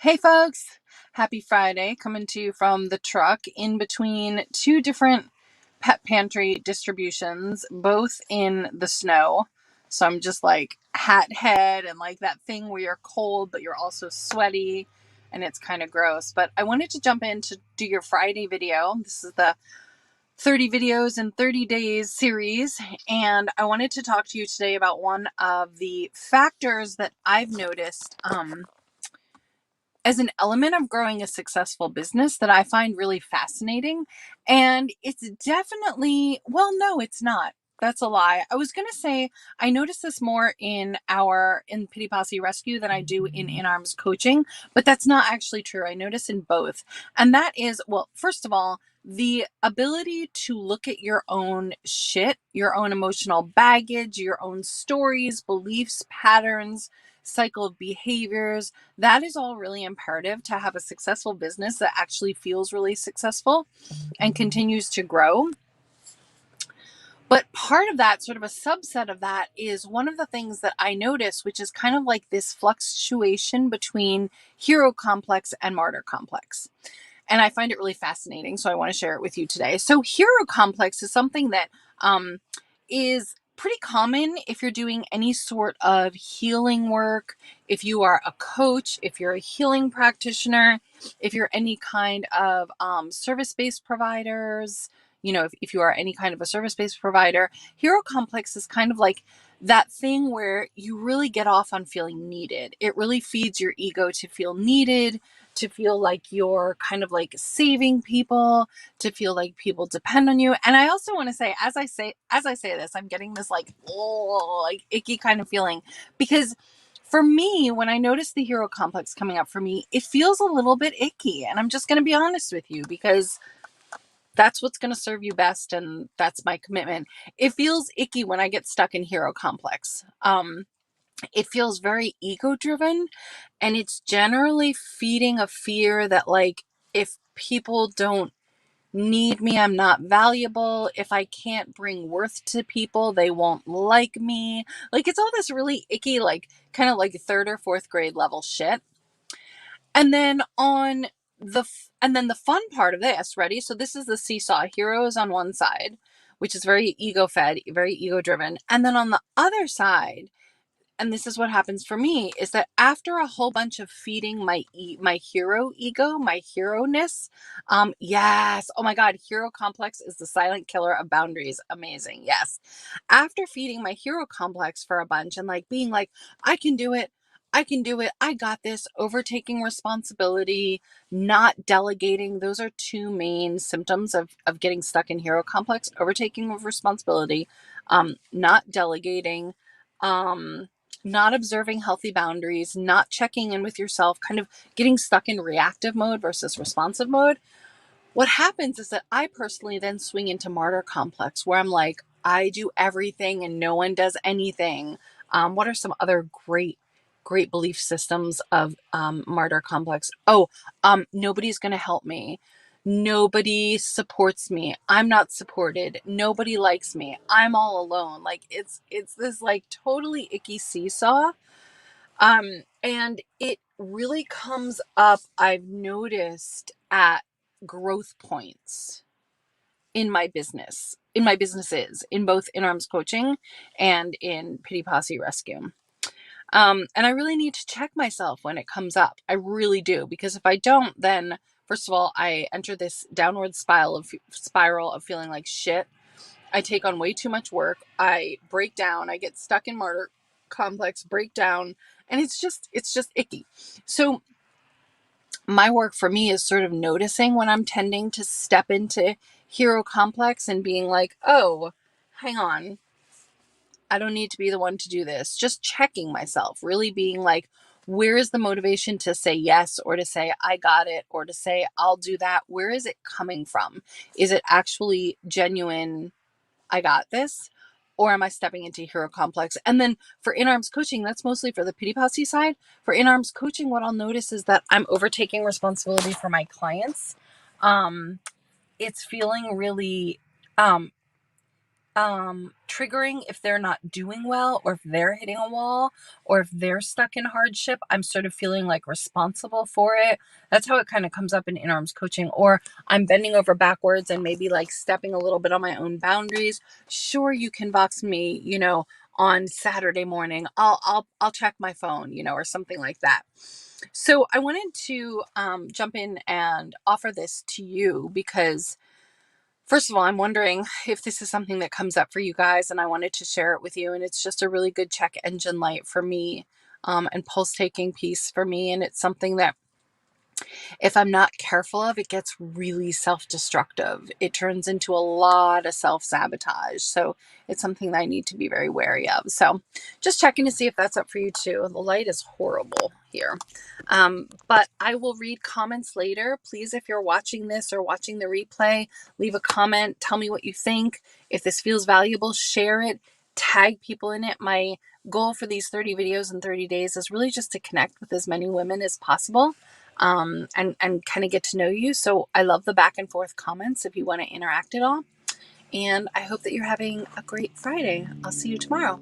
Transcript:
Hey folks, happy Friday. Coming to you from the truck in between two different pet pantry distributions, both in the snow. So I'm just like hat head and like that thing where you're cold, but you're also sweaty and it's kind of gross. But I wanted to jump in to do your Friday video. This is the 30 videos in 30 days series. And I wanted to talk to you today about one of the factors that I've noticed, as an element of growing a successful business that I find really fascinating. And it's definitely, well, no, it's not. That's a lie. I was going to say I notice this more in Pity Posse Rescue than I do in arms coaching, but that's not actually true. I notice in both. And that is, well, first of all, the ability to look at your own shit, your own emotional baggage, your own stories, beliefs, patterns, cycle of behaviors, that is all really imperative to have a successful business that actually feels really successful and continues to grow. But part of that, sort of a subset of that, is one of the things that I notice, which is kind of like this fluctuation between hero complex and martyr complex. And I find it really fascinating. So I want to share it with you today. So hero complex is something that is pretty common if you're doing any sort of healing work, if you are a coach, if you're a healing practitioner, if you're any kind of service-based providers, if you are any kind of a service-based provider. Hero complex is kind of like that thing where you really get off on feeling needed. It really feeds your ego to feel needed, to feel like you're kind of like saving people, to feel like people depend on you. And I also want to say, as I say this, I'm getting this like, oh, like icky kind of feeling, because for me, when I notice the hero complex coming up for me, it feels a little bit icky. And I'm just going to be honest with you, because that's what's going to serve you best. And that's my commitment. It feels icky when I get stuck in hero complex. It feels very ego driven, and it's generally feeding a fear that, like, if people don't need me, I'm not valuable. If I can't bring worth to people, they won't like me. Like, it's all this really icky, like, kind of like third or fourth grade level shit. And then the fun part of this, ready? So this is the seesaw. Heroes on one side, which is very ego fed, very ego driven. And then on the other side, and this is what happens for me, is that after a whole bunch of feeding my hero ego, my hero-ness, yes, oh my god, hero complex is the silent killer of boundaries. Amazing. Yes. After feeding my hero complex for a bunch and like being like, I can do it, I got this, overtaking responsibility, not delegating. Those are two main symptoms of getting stuck in hero complex: overtaking of responsibility, not delegating, um not observing healthy boundaries, not checking in with yourself, kind of getting stuck in reactive mode versus responsive mode. What happens is that I personally then swing into martyr complex, where I'm like, I do everything and no one does anything. What are some other great belief systems of martyr complex? Oh, nobody's going to help me. Nobody supports me. I'm not supported. Nobody likes me. I'm all alone. Like, it's this like totally icky seesaw. And it really comes up, I've noticed, at growth points in my businesses, in both in arms coaching and in Pity Posse Rescue. And I really need to check myself when it comes up. I really do, because if I don't, then first of all, I enter this downward spiral of feeling like shit. I take on way too much work. I break down. I get stuck in martyr complex, break down, and it's just icky. So my work for me is sort of noticing when I'm tending to step into hero complex and being like, oh, hang on, I don't need to be the one to do this. Just checking myself, really being like, where is the motivation to say yes, or to say I got it, or to say I'll do that? Where is it coming from? Is it actually genuine, I got this? Or am I stepping into hero complex? And then for in-arms coaching, that's mostly for the pity posse side. For in-arms coaching, what I'll notice is that I'm overtaking responsibility for my clients. It's feeling really, um, triggering if they're not doing well, or if they're hitting a wall, or if they're stuck in hardship. I'm sort of feeling like responsible for it. That's how it kind of comes up in arms coaching. Or I'm bending over backwards and maybe like stepping a little bit on my own boundaries. Sure, you can box me, on Saturday morning. I'll check my phone, or something like that. So I wanted to jump in and offer this to you because, first of all, I'm wondering if this is something that comes up for you guys, and I wanted to share it with you. And it's just a really good check engine light for me, and pulse taking piece for me. And it's something that, if I'm not careful of, it gets really self-destructive. It turns into a lot of self-sabotage. So it's something that I need to be very wary of. So just checking to see if that's up for you too. The light is horrible here. But I will read comments later. Please, if you're watching this or watching the replay, leave a comment. Tell me what you think. If this feels valuable, share it. Tag people in it. My goal for these 30 videos in 30 days is really just to connect with as many women as possible, and kind of get to know you. So I love the back and forth comments if you want to interact at all. And I hope that you're having a great Friday. I'll see you tomorrow.